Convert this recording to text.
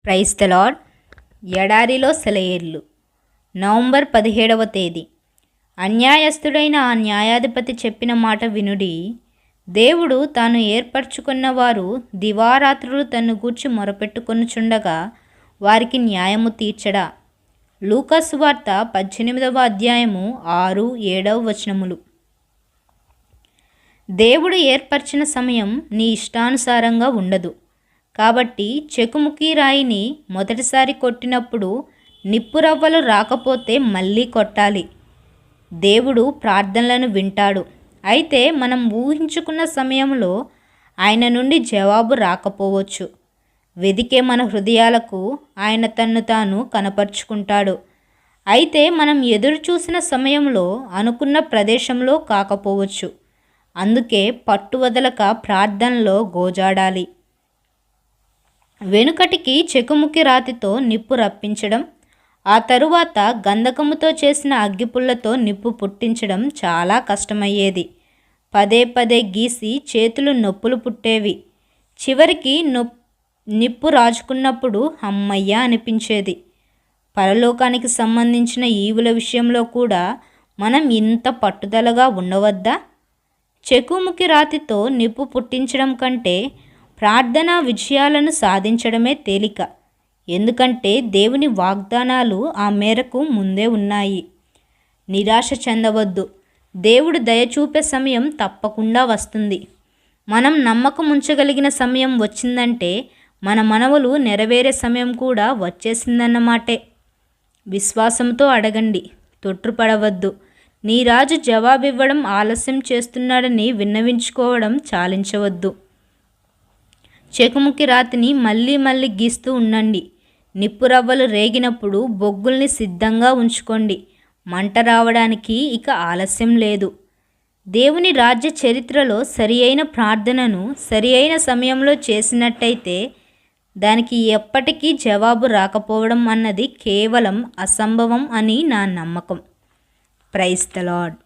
Praise the lord. ఎడారిలో సెలయేర్లు. November 17వ తేదీ. అన్యాయస్తుడైన ఆ న్యాయాధిపతి చెప్పిన మాట వినుడి. దేవుడు తాను ఏర్పరచుకున్న వారు దివారాత్రులు తన్ను గూర్చి మొరపెట్టుకొనుచుండగా వారికి న్యాయము తీర్చడా. లూకాసు వార్త 18వ అధ్యాయము 6, 7 వచనములు. దేవుడు ఏర్పరిచిన సమయం నీ ఇష్టానుసారంగా ఉండదు. కాబట్టి చెకుముకి రాయిని మొదటిసారి కొట్టినప్పుడు నిప్పురవ్వలు రాకపోతే మళ్ళీ కొట్టాలి. దేవుడు ప్రార్థనలను వింటాడు. అయితే మనం ఊహించుకున్న సమయంలో ఆయన నుండి జవాబు రాకపోవచ్చు. వెదికే మన హృదయాలకు ఆయన తన్ను తాను కనపరుచుకుంటాడు. అయితే మనం ఎదురు చూసిన సమయంలో అనుకున్న ప్రదేశంలో కాకపోవచ్చు. అందుకే పట్టువదలక ప్రార్థనలో గోజాడాలి. వెనుకటికి చెకుముకి రాతితో నిప్పు రప్పించడం, ఆ తరువాత గంధకముతో చేసిన అగ్గిపుల్లతో నిప్పు పుట్టించడం చాలా కష్టమయ్యేది. పదే పదే గీసి చేతులు నొప్పులు పుట్టేవి. చివరికి నిప్పు రాజుకున్నప్పుడు అమ్మయ్య అనిపించేది. పరలోకానికి సంబంధించిన ఈవుల విషయంలో కూడా మనం ఇంత పట్టుదలగా ఉండవద్దా? చెకుముకి రాతితో నిప్పు పుట్టించడం కంటే ప్రార్థనా విజయాలను సాధించడమే తేలిక. ఎందుకంటే దేవుని వాగ్దానాలు ఆ మేరకు ముందే ఉన్నాయి. నిరాశ చెందవద్దు. దేవుడు దయచూపే సమయం తప్పకుండా వస్తుంది. మనం నమ్మకం ఉంచగలిగిన సమయం వచ్చిందంటే మన మనవులు నెరవేరే సమయం కూడా వచ్చేసిందన్నమాటే. విశ్వాసంతో అడగండి, తొట్రుపడవద్దు. నీ రాజు జవాబివ్వడం ఆలస్యం చేస్తున్నాడని విన్నవించుకోవడం చాలించవద్దు. చెకుముకి రాతిని మళ్ళీ మళ్ళీ గీస్తూ ఉండండి. నిప్పురవ్వలు రేగినప్పుడు బొగ్గుల్ని సిద్ధంగా ఉంచుకోండి. మంట రావడానికి ఇక ఆలస్యం లేదు. దేవుని రాజ్య చరిత్రలో సరియైన ప్రార్థనను సరియైన సమయంలో చేసినట్టయితే దానికి ఎప్పటికీ జవాబు రాకపోవడం అన్నది కేవలం అసంభవం అని నా నమ్మకం. Praise the lord.